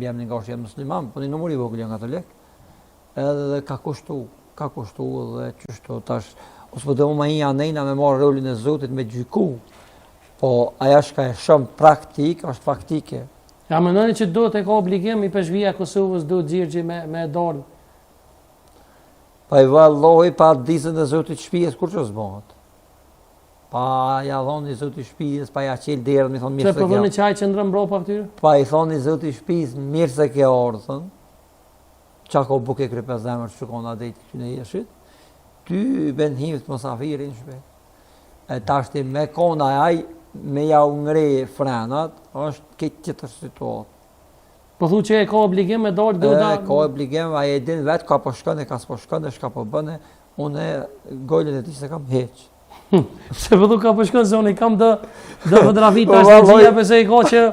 Jam një nga jam musliman, po një numër i vogël jam katolik. Edhe ka kushtu edhe qështu tash, ose po dhe më i anejna me marrë rolin e Zotit me gjyku, po aja shka e shumë praktik, është faktike. Ja mendoni që duhet e ka obligim i peshvia Kosovës duhet Gjirgji me dalë? Pa i valloj, pa dizën e Zotit shpijes, kur që s'bohat? Pa ja dhoni Zotit shpijes, pa ja qelë derën, mi thonë mirë se kjo. Që përdhoni qaj që ndrën mbrapa këtyre? Pa i thoni Zotit shpijes, mirë se kjo ardhën, qa ko buke krype zemër që kona dhejti që në jeshit, ty ben himët mosafirin shpet. E tashti me kona aj, me ja ungre frenat, është këtë qëtër situatë. Po thu që e ka obligim me dalë do da... Ka obligim, a e din vetë ka po shkone, ka s'po shkone, shka po bëne, une gojlën e ti se kam heq. Se përdu ka po shkone, se unë i kam dë fotografi tash të gjia, përse i ka që,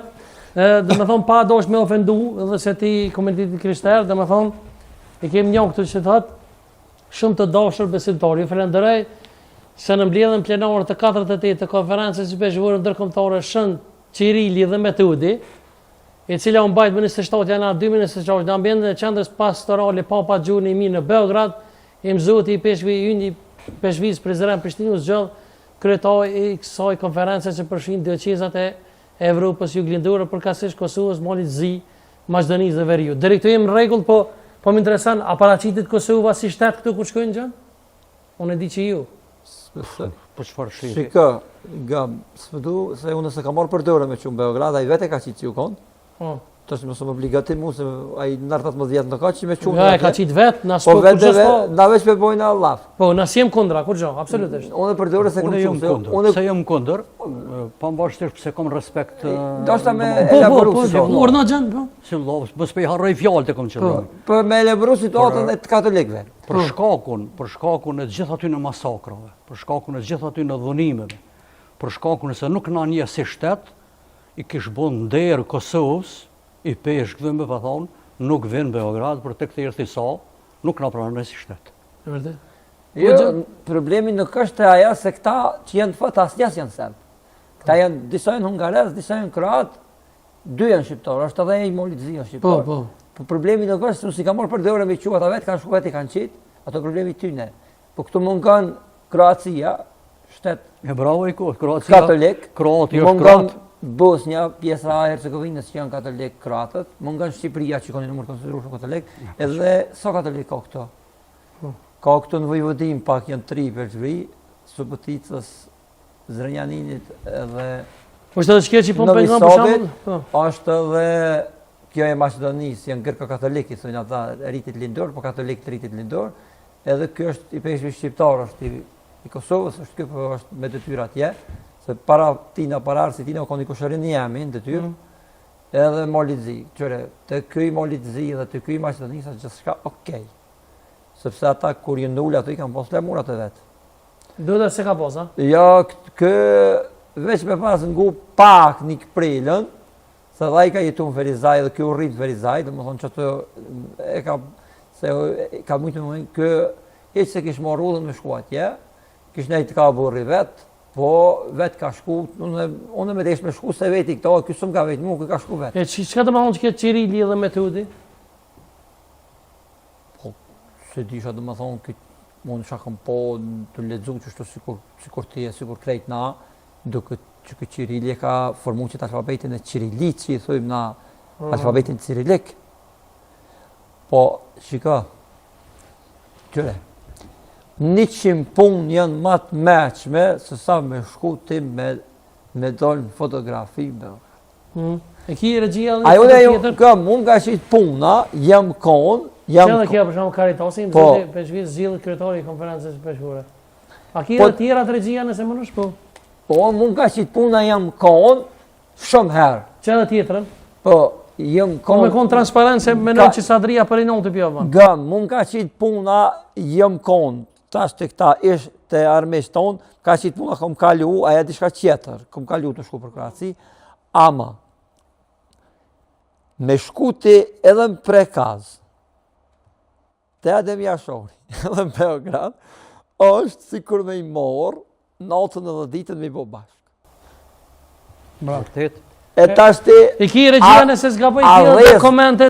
dhe me thonë, pa dosh me ofendu, edhe se ti komentit krishterë, dhe me thonë, i kem një këtu që thëtë, shumë të dashur besimtari, falenderoj se në mbledhjen plenare të 48 të konferencës së peshvorë ndërkombëtare Shën Qirili dhe Metudi, e cila u mbajt më 27 janar 2024 në ambientin e qendrës pastorale Papa Gjuni mi në Beograd, i mëzuti i peshvis prezident Prishtinës Gjell, kryetari i kësaj konference që përfshin diocezat e Evropës juglindore, përkatësisht Kosovës, Malit Zi, Maqedonisë dhe Veriut. Deri këtu jemi në rregull, po më intereson, a paraqitet Kosova si shtet këtu kur shkojnë gjën? Unë e di që ju. Po çfarë shihet? Shiko, gam, s'vëdu se unë se kam marrë për dorë me çun Beograd, ai vetë ka qitë ju kon. Tash më som obligativ mu se ai në 18 në ka që me çun. Ja, e ka qitë vetë, na po vetë na veç me bojnë Allah. Po, na jem kundra, kur gjë, absolutisht. Unë për dorë se kam çun. Unë se jam kundër, pavarësisht pse kam respekt. Doshta me elaboru. Urna gjën, po. Si vëllai, mos po i harroj fjalët e kam qenë. Po me elaboru situatën e të katolikëve. Për shkakun e gjithë aty në masakrave, për shkakun e gjithë aty në dhunimeve, për shkakun se nuk na njeh si shtet, i kish bën nder Kosovës, i pesh këtu pa thonë, nuk vjen Beograd për tek të sa, nuk na pranon si shtet. Është vërtet? Jo, problemi nuk është ajo se këta që janë fat asnjës janë serb. Këta janë disa janë hungarez, disa janë kroat, dy janë shqiptarë, është edhe ai Molitzi është shqiptar. Po problemi nuk është se si ka marrë për dorë me quat ata vetë kanë shkuar vetë kanë qit, ato problemi tyne. Po këtu mungon Kroacia, shtet e bravo i kot, Kroacia katolik, Kroati është kroat. Bosnia, pjesa e Hercegovinës që janë katolik kroatët, mungon Shqipëria që kanë numër konsideruar shumë katolik, edhe sa katolik ka këto. Ka këto në Vojvodin pak janë 3 Perçvri, Suboticës, Zrenjaninit edhe është edhe shkeçi po pengon për shembull? Është edhe kjo e Maqedonisë, janë gërka katolikë, thonë ata rritit lindor, po katolik të rritit lindor, edhe ky është i peshë shqiptar, është i Kosovës, është ky po është me detyrë atje. Se para tina, para arsi tina, ka një kushërin një jemi në detyrë, edhe Molitzi. Qëre, të këj Molitzi dhe të këj Maqedonisë, gjithë shka okej. Sepse ata kur ju nullë ato i kanë pos lemurat e vetë. Duhet se ka pos, a? Ja, veç me pas ngu pak një këprillën, se dhe i ka jetu në Ferizaj dhe kjo rritë Ferizaj, dhe më thonë që të e ka mujtë me mëjnë, kë eqë se kishë marrë udhën me shku atje, kishë nejtë ka burri vetë, po vetë ka shku, unë me desh me shku se veti këta, kësë më ka vetë mu, ka shku vetë. E që të më thonë që këtë Qirili dhe Metudi? Po, se disha dhe më thonë, këtë mund shakëm po të ledzu që shtu sikur ti e sikur krejt na, duke që këtë Qirili ka formu që të alfabetin e Qirilit, që i thujmë na alfabetin Cirilik. Po, shika, qëre, 100 punë janë matë meqme, se sa me shku ti me dollë në fotografi. E ki regjia dhe ajo dhe jo, kam, unë ka qitë puna, jam konë, që edhe kja për shumë Karitasin, për Peshvis zhjilë kryetari i konferencës peshkure. A ki dhe tjera të regjia nëse më nëshpo? Po, unë ka qitë puna, jam konë, shumë herë. Që edhe tjetërën? Po, jam konë. Me konë transparent se menon që sadria për i non të pjovën. Gam, unë ka qitë puna, jam konë. Tash të këta ishtë të armeqë tonë, ka qitë puna kom kalu, aja dishka qeter, kom kalu të shku për Kroaci, ama me shkuti edhe në Prekaz, të Adem Jashori, edhe në Beograd, është si kur me i morë, natën edhe ditën me i bo bashkë. Vërtet. E tash ti... I ki regjia nëse s'ka bëj a tjera rres- dokumente